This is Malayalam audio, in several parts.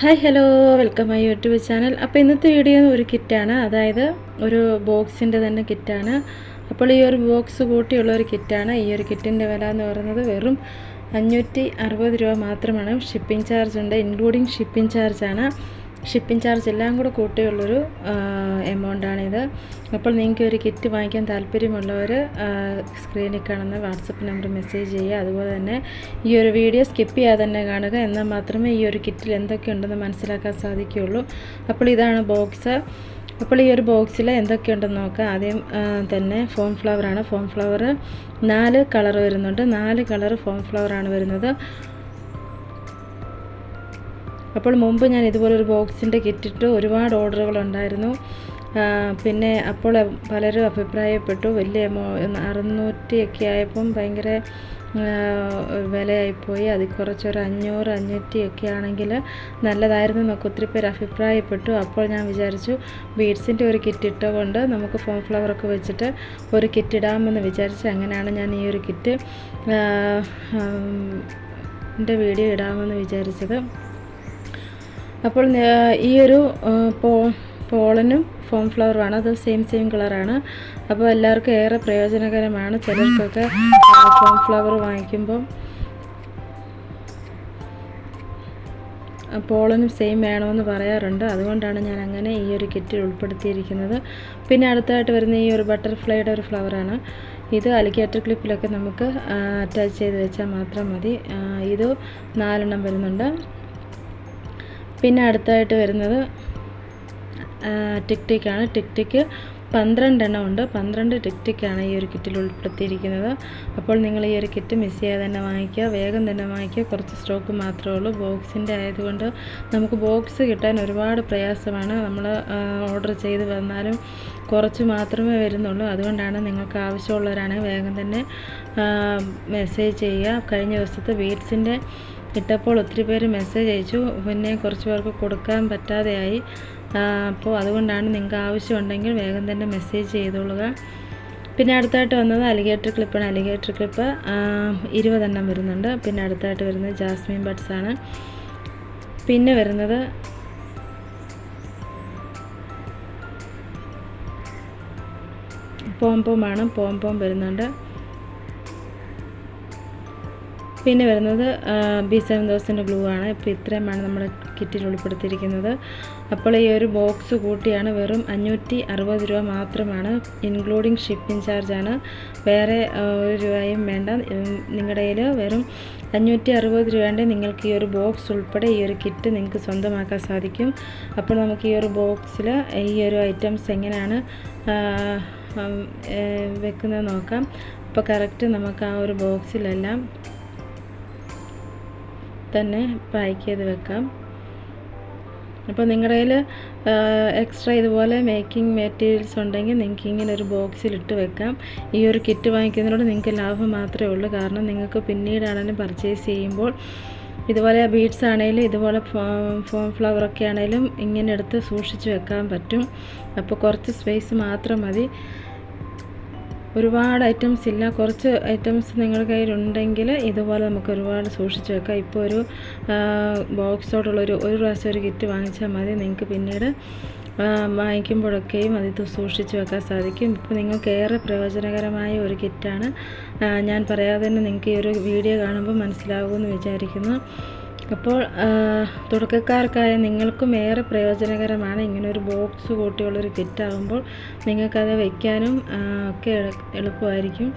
Hi hello welcome my YouTube channel. അപ്പോൾ ഇന്നത്തെ വീഡിയോ ഒരു കിറ്റാണ്, അതായത് ഒരു ബോക്സിൻ്റെ തന്നെ കിറ്റാണ്. അപ്പോൾ ഈ ഒരു ബോക്സ് കൂട്ടിയുള്ള ഒരു കിറ്റാണ്. ഈ ഒരു കിറ്റിൻ്റെ വില എന്ന് പറയുന്നത് വെറും 560 രൂപ മാത്രമാണ്. ഷിപ്പിംഗ് ചാർജ് ഉണ്ട്, ഇൻക്ലൂഡിങ് ഷിപ്പിംഗ് ചാർജാണ്. ഷിപ്പിംഗ് ചാർജ് എല്ലാം കൂടെ കൂട്ടിയുള്ളൊരു എമൗണ്ടാണിത്. അപ്പോൾ നിങ്ങൾക്ക് ഒരു കിറ്റ് വാങ്ങിക്കാൻ താല്പര്യമുള്ളവർ സ്ക്രീനിൽ കാണുന്ന വാട്സപ്പ് നമ്പർ മെസ്സേജ് ചെയ്യുക. അതുപോലെ തന്നെ ഈ ഒരു വീഡിയോ സ്കിപ്പ് ചെയ്യാതെ തന്നെ കാണുക, എന്നാൽ മാത്രമേ ഈ ഒരു കിറ്റിൽ എന്തൊക്കെയുണ്ടെന്ന് മനസ്സിലാക്കാൻ സാധിക്കുകയുള്ളൂ. അപ്പോൾ ഇതാണ് ബോക്സ്. അപ്പോൾ ഈ ഒരു ബോക്സിൽ എന്തൊക്കെയുണ്ടെന്ന് നോക്കാം. ആദ്യം തന്നെ ഫോം ഫ്ലവറാണ്. ഫോം ഫ്ലവർ 4 കളർ വരുന്നുണ്ട്. 4 കളർ ഫോം ഫ്ലവറാണ് വരുന്നത്. അപ്പോൾ മുമ്പ് ഞാൻ ഇതുപോലൊരു ബോക്സിൻ്റെ കിറ്റിട്ട് ഒരുപാട് ഓർഡറുകളുണ്ടായിരുന്നു. പിന്നെ അപ്പോൾ പലരും അഭിപ്രായപ്പെട്ടു, വലിയ 600 ഒക്കെ ആയപ്പം ഭയങ്കര വിലയായിപ്പോയി, അതിൽ കുറച്ചൊരു 500, 500 ഒക്കെ ആണെങ്കിൽ നല്ലതായിരുന്നു എന്നൊക്കെ ഒത്തിരി പേര് അഭിപ്രായപ്പെട്ടു. അപ്പോൾ ഞാൻ വിചാരിച്ചു ബീഡ്സിൻ്റെ ഒരു കിറ്റ് ഇട്ടുകൊണ്ട് നമുക്ക് ഫോം ഫ്ലവറൊക്കെ വെച്ചിട്ട് ഒരു കിറ്റ് ഇടാമെന്ന് വിചാരിച്ചു. അങ്ങനെയാണ് ഞാൻ ഈ ഒരു കിറ്റ് എൻ്റെ വീഡിയോ ഇടാമെന്ന് വിചാരിച്ചത്. അപ്പോൾ ഈ ഒരു പോളനും ഫോം ഫ്ലവറുമാണ്, അത് സെയിം കളറാണ്. അപ്പോൾ എല്ലാവർക്കും ഏറെ പ്രയോജനകരമാണ്. ചിലർക്കൊക്കെ ഫോം ഫ്ലവർ വാങ്ങിക്കുമ്പം പോളനും സെയിം വേണമെന്ന് പറയാറുണ്ട്. അതുകൊണ്ടാണ് ഞാൻ അങ്ങനെ ഈ ഒരു കിറ്റിൽ ഉൾപ്പെടുത്തിയിരിക്കുന്നത്. പിന്നെ അടുത്തായിട്ട് വരുന്ന ഈ ഒരു ബട്ടർഫ്ലൈയുടെ ഒരു ഫ്ലവറാണ്. ഇത് അലിഗേറ്റർ ക്ലിപ്പിലൊക്കെ നമുക്ക് അറ്റാച്ച് ചെയ്ത് വെച്ചാൽ മാത്രം മതി. ഇത് 4 എണ്ണം വരുന്നുണ്ട്. പിന്നെ അടുത്തായിട്ട് വരുന്നത് ടിക്റ്റിക്കാണ്. ടിക്റ്റിക്ക് 12 എണ്ണം ഉണ്ട്. 12 ടിക്റ്റിക്കാണ് ഈ ഒരു കിറ്റിൽ ഉൾപ്പെടുത്തിയിരിക്കുന്നത്. അപ്പോൾ നിങ്ങൾ ഈ ഒരു കിറ്റ് മിസ് ചെയ്യാതെ തന്നെ വാങ്ങിക്കുക, വേഗം തന്നെ വാങ്ങിക്കുക. കുറച്ച് സ്റ്റോക്ക് മാത്രമേ ഉള്ളൂ. ബോക്സിൻ്റെ ആയതുകൊണ്ട് നമുക്ക് ബോക്സ് കിട്ടാൻ ഒരുപാട് പ്രയാസമാണ്. നമ്മൾ ഓർഡർ ചെയ്ത് വന്നാലും കുറച്ച് മാത്രമേ വരുന്നുള്ളൂ. അതുകൊണ്ടാണ് നിങ്ങൾക്ക് ആവശ്യമുള്ളവരാണെങ്കിൽ വേഗം തന്നെ മെസ്സേജ് ചെയ്യുക. കഴിഞ്ഞ ദിവസത്തെ ബീഡ്സിൻ്റെ ഇട്ടപ്പോൾ ഒത്തിരി പേര് മെസ്സേജ് അയച്ചു, പിന്നെ കുറച്ച് പേർക്ക് കൊടുക്കാൻ പറ്റാതെയായി. അപ്പോൾ അതുകൊണ്ടാണ് നിങ്ങൾക്ക് ആവശ്യമുണ്ടെങ്കിൽ വേഗം തന്നെ മെസ്സേജ് ചെയ്തോളുക. പിന്നെ അടുത്തായിട്ട് വന്നത് അലിഗേറ്റർ ക്ലിപ്പാണ്. അലിഗേറ്റർ ക്ലിപ്പ് 20 എണ്ണം വരുന്നുണ്ട്. പിന്നെ അടുത്തായിട്ട് വരുന്നത് ജാസ്മിൻ ബഡ്സാണ്. പിന്നെ വരുന്നത് പോംപോമാണ്. പോംപോം വരുന്നുണ്ട്. പിന്നെ വരുന്നത് B7000 ഗ്ലൂ ആണ്. ഇപ്പോൾ ഇത്രയുമാണ് നമ്മുടെ കിറ്റിൽ ഉൾപ്പെടുത്തിയിരിക്കുന്നത്. അപ്പോൾ ഈ ഒരു ബോക്സ് കൂട്ടിയാണ് വെറും 560 രൂപ മാത്രമാണ്, ഇൻക്ലൂഡിങ് ഷിപ്പിംഗ് ചാർജാണ്. വേറെ ഒരു രൂപയും വേണ്ട. നിങ്ങളുടെ കയ്യിൽ വെറും 560 രൂപയുടെ നിങ്ങൾക്ക് ഈ ഒരു ബോക്സ് ഉൾപ്പെടെ ഈ ഒരു കിറ്റ് നിങ്ങൾക്ക് സ്വന്തമാക്കാൻ സാധിക്കും. അപ്പോൾ നമുക്ക് ഈ ഒരു ബോക്സിൽ ഈ ഒരു ഐറ്റംസ് എങ്ങനെയാണ് വെക്കുന്നത് നോക്കാം. അപ്പോൾ കറക്റ്റ് നമുക്ക് ആ ഒരു ബോക്സിലെല്ലാം തന്നെ പാക്ക് ചെയ്ത് വെക്കാം. അപ്പോൾ നിങ്ങളുടെ കയ്യിൽ എക്സ്ട്രാ ഇതുപോലെ മേക്കിംഗ് മെറ്റീരിയൽസ് ഉണ്ടെങ്കിൽ നിങ്ങൾക്ക് ഇങ്ങനെ ഒരു ബോക്സിലിട്ട് വെക്കാം. ഈ ഒരു കിറ്റ് വാങ്ങിക്കുന്നതിനോട് നിങ്ങൾക്ക് ലാഭം മാത്രമേ ഉള്ളൂ. കാരണം നിങ്ങൾക്ക് പിന്നീടാണെങ്കിലും പർച്ചേസ് ചെയ്യുമ്പോൾ ഇതുപോലെ ബീഡ്സ് ആണെങ്കിലും ഇതുപോലെ ഫോം ഫ്ലവറൊക്കെ ആണെങ്കിലും ഇങ്ങനെ എടുത്ത് സൂക്ഷിച്ച് വെക്കാൻ പറ്റും. അപ്പോൾ കുറച്ച് സ്പേസ് മാത്രം മതി. ഒരുപാട് ഐറ്റംസ് ഇല്ല, കുറച്ച് ഐറ്റംസ് നിങ്ങളുടെ കയ്യിലുണ്ടെങ്കിൽ ഇതുപോലെ നമുക്ക് ഒരുപാട് സൂക്ഷിച്ച് വെക്കാം. ഇപ്പോൾ ഒരു ബോക്സോടുള്ളൊരു പ്രാവശ്യം ഒരു കിറ്റ് വാങ്ങിച്ചാൽ മതി. നിങ്ങൾക്ക് പിന്നീട് വാങ്ങിക്കുമ്പോഴൊക്കെയും അത് സൂക്ഷിച്ച് വെക്കാൻ സാധിക്കും. ഇപ്പോൾ നിങ്ങൾക്ക് ഏറെ പ്രയോജനകരമായ ഒരു കിറ്റാണ്. ഞാൻ പറയാതെ തന്നെ നിങ്ങൾക്ക് ഈ ഒരു വീഡിയോ കാണുമ്പോൾ മനസ്സിലാകുമെന്ന് വിചാരിക്കുന്നു. അപ്പോൾ തുടക്കക്കാർക്കായ നിങ്ങൾക്കും ഏറെ പ്രയോജനകരമാണ്. ഇങ്ങനൊരു ബോക്സ് കൂട്ടിയുള്ളൊരു കിറ്റാകുമ്പോൾ നിങ്ങൾക്കത് വയ്ക്കാനും ഒക്കെ എളുപ്പമായിരിക്കും.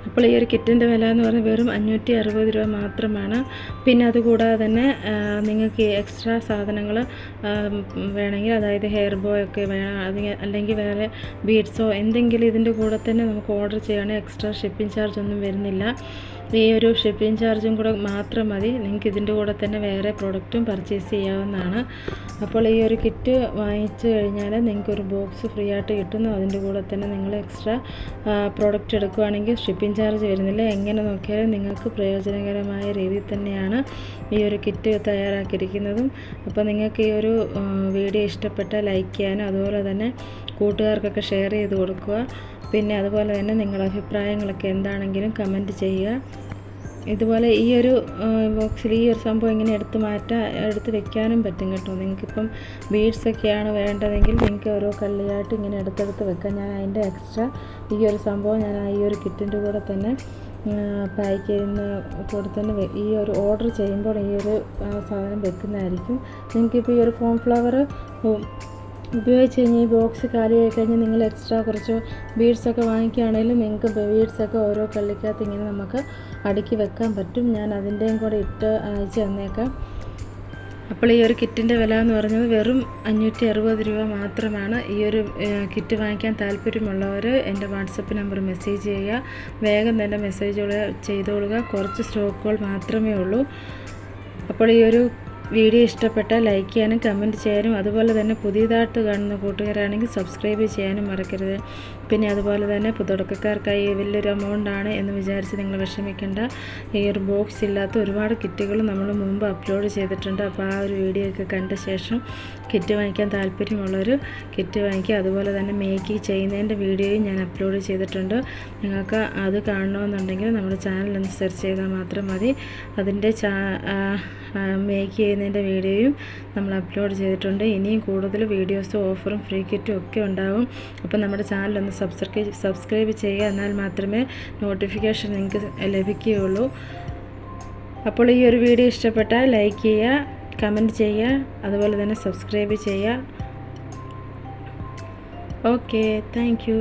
അപ്പോൾ ഈ ഒരു കിറ്റിൻ്റെ വില എന്ന് പറയുന്നത് വെറും 560 രൂപ മാത്രമാണ്. പിന്നെ അതുകൂടാതെ തന്നെ നിങ്ങൾക്ക് എക്സ്ട്രാ സാധനങ്ങൾ വേണമെങ്കിൽ, അതായത് ഹെയർ ബോ ഒക്കെ വേണം, അല്ലെങ്കിൽ വേറെ ബീഡ്സോ എന്തെങ്കിലും ഇതിൻ്റെ കൂടെ തന്നെ നമുക്ക് ഓർഡർ ചെയ്യുകയാണെങ്കിൽ എക്സ്ട്രാ ഷിപ്പിംഗ് ചാർജ് ഒന്നും വരുന്നില്ല. ഈ ഒരു ഷിപ്പിംഗ് ചാർജും കൂടെ മാത്രം മതി. നിങ്ങൾക്ക് ഇതിൻ്റെ കൂടെ തന്നെ വേറെ പ്രോഡക്റ്റും പർച്ചേസ് ചെയ്യാവുന്നതാണ്. അപ്പോൾ ഈ ഒരു കിറ്റ് വാങ്ങിച്ചു കഴിഞ്ഞാൽ നിങ്ങൾക്കൊരു ബോക്സ് ഫ്രീ ആയിട്ട് കിട്ടുന്നു. അതിൻ്റെ കൂടെ തന്നെ നിങ്ങൾ എക്സ്ട്രാ പ്രോഡക്റ്റ് എടുക്കുകയാണെങ്കിൽ ഷിപ്പിംഗ് ചാർജ് വരുന്നില്ല. എങ്ങനെ നോക്കിയാലും നിങ്ങൾക്ക് പ്രയോജനകരമായ രീതിയിൽ തന്നെയാണ് ഈ ഒരു കിറ്റ് തയ്യാറാക്കിയിരിക്കുന്നതും. അപ്പോൾ നിങ്ങൾക്ക് ഈ ഒരു വീഡിയോ ഇഷ്ടപ്പെട്ടാൽ ലൈക്ക് ചെയ്യാനും അതുപോലെ തന്നെ കൂട്ടുകാർക്കൊക്കെ ഷെയർ ചെയ്ത് കൊടുക്കുക. പിന്നെ അതുപോലെ തന്നെ നിങ്ങളുടെ അഭിപ്രായങ്ങളൊക്കെ എന്താണെങ്കിലും കമൻറ്റ് ചെയ്യുക. ഇതുപോലെ ഈ ഒരു ബോക്സിൽ ഈ ഒരു സംഭവം ഇങ്ങനെ എടുത്ത് വെക്കാനും പറ്റും കേട്ടോ. നിങ്ങൾക്കിപ്പം ബീഡ്സൊക്കെയാണ് വേണ്ടതെങ്കിൽ നിങ്ങൾക്ക് ഓരോ കള്ളിയായിട്ട് ഇങ്ങനെ എടുത്തെടുത്ത് വെക്കാം. ഞാൻ അതിൻ്റെ എക്സ്ട്രാ ഈ ഒരു സംഭവം ഞാൻ ഈ ഒരു കിറ്റിൻ്റെ കൂടെ തന്നെ പാക്ക് ചെയ്യുന്ന കൂടെ തന്നെ ഈ ഒരു ഓർഡർ ചെയ്യുമ്പോൾ ഈ ഒരു സാധനം വെക്കുന്നതായിരിക്കും. നിങ്ങൾക്കിപ്പോൾ ഈ ഒരു കോൺഫ്ലവർ ഉപയോഗിച്ച് കഴിഞ്ഞാൽ ഈ ബോക്സ് കാലിയായി കഴിഞ്ഞാൽ നിങ്ങൾ എക്സ്ട്രാ കുറച്ച് ബീഡ്സൊക്കെ വാങ്ങിക്കുകയാണെങ്കിലും നിങ്ങൾക്ക് ബീഡ്സൊക്കെ ഓരോ കള്ളിക്കകത്ത് ഇങ്ങനെ നമുക്ക് അടുക്കി വെക്കാൻ പറ്റും. ഞാൻ അതിൻ്റെയും കൂടെ ഇട്ട് അയച്ച് തന്നേക്കാം. അപ്പോൾ ഈ ഒരു കിറ്റിൻ്റെ വില എന്ന് പറയുന്നത് വെറും 560 രൂപ മാത്രമാണ്. ഈ ഒരു കിറ്റ് വാങ്ങിക്കാൻ താല്പര്യമുള്ളവർ എൻ്റെ വാട്സപ്പ് നമ്പർ മെസ്സേജ് ചെയ്യുക. വേഗം തന്നെ മെസ്സേജുകൾ ചെയ്തോളുക. കുറച്ച് സ്റ്റോക്കുകൾ മാത്രമേ ഉള്ളൂ. അപ്പോൾ ഈ ഒരു വീഡിയോ ഇഷ്ടപ്പെട്ടാൽ ലൈക്ക് ചെയ്യാനും കമൻറ്റ് ചെയ്യാനും അതുപോലെ തന്നെ പുതിയതായിട്ട് കാണുന്ന കൂട്ടുകാരാണെങ്കിൽ സബ്സ്ക്രൈബ് ചെയ്യാനും മറക്കരുത്. പിന്നെ അതുപോലെ തന്നെ തുടക്കക്കാർക്കായി വലിയൊരു എമൗണ്ടാണ് എന്ന് വിചാരിച്ച് നിങ്ങൾ വിഷമിക്കേണ്ട. ഈ ഒരു ബോക്സ് ഇല്ലാത്ത ഒരുപാട് കിറ്റുകൾ നമ്മൾ മുമ്പ് അപ്ലോഡ് ചെയ്തിട്ടുണ്ട്. അപ്പോൾ ആ ഒരു വീഡിയോ ഒക്കെ കണ്ട ശേഷം കിറ്റ് വാങ്ങിക്കാൻ താല്പര്യമുള്ളവർ കിറ്റ് വാങ്ങിക്കുക. അതുപോലെ തന്നെ മേക്ക് ചെയ്യുന്നതിൻ്റെ വീഡിയോയും ഞാൻ അപ്ലോഡ് ചെയ്തിട്ടുണ്ട്. നിങ്ങൾക്ക് അത് കാണണമെന്നുണ്ടെങ്കിൽ നമ്മുടെ ചാനലൊന്ന് സെർച്ച് ചെയ്താൽ മാത്രം മതി. അതിൻ്റെ മേക്ക് ചെയ്യുന്നതിൻ്റെ വീഡിയോയും നമ്മൾ അപ്ലോഡ് ചെയ്തിട്ടുണ്ട്. ഇനിയും കൂടുതൽ വീഡിയോസും ഓഫറും ഫ്രീ കിറ്റും ഒക്കെ ഉണ്ടാകും. അപ്പോൾ നമ്മുടെ ചാനലൊന്ന് സബ്സ്ക്രൈബ് ചെയ്യുക. എന്നാൽ മാത്രമേ നോട്ടിഫിക്കേഷൻ നിങ്ങൾക്ക് ലഭിക്കുകയുള്ളൂ. അപ്പോൾ ഈ ഒരു വീഡിയോ ഇഷ്ടപ്പെട്ടാൽ ലൈക്ക് ചെയ്യുക, കമൻറ്റ് ചെയ്യുക, അതുപോലെ തന്നെ സബ്സ്ക്രൈബ് ചെയ്യുക. Okay, thank you.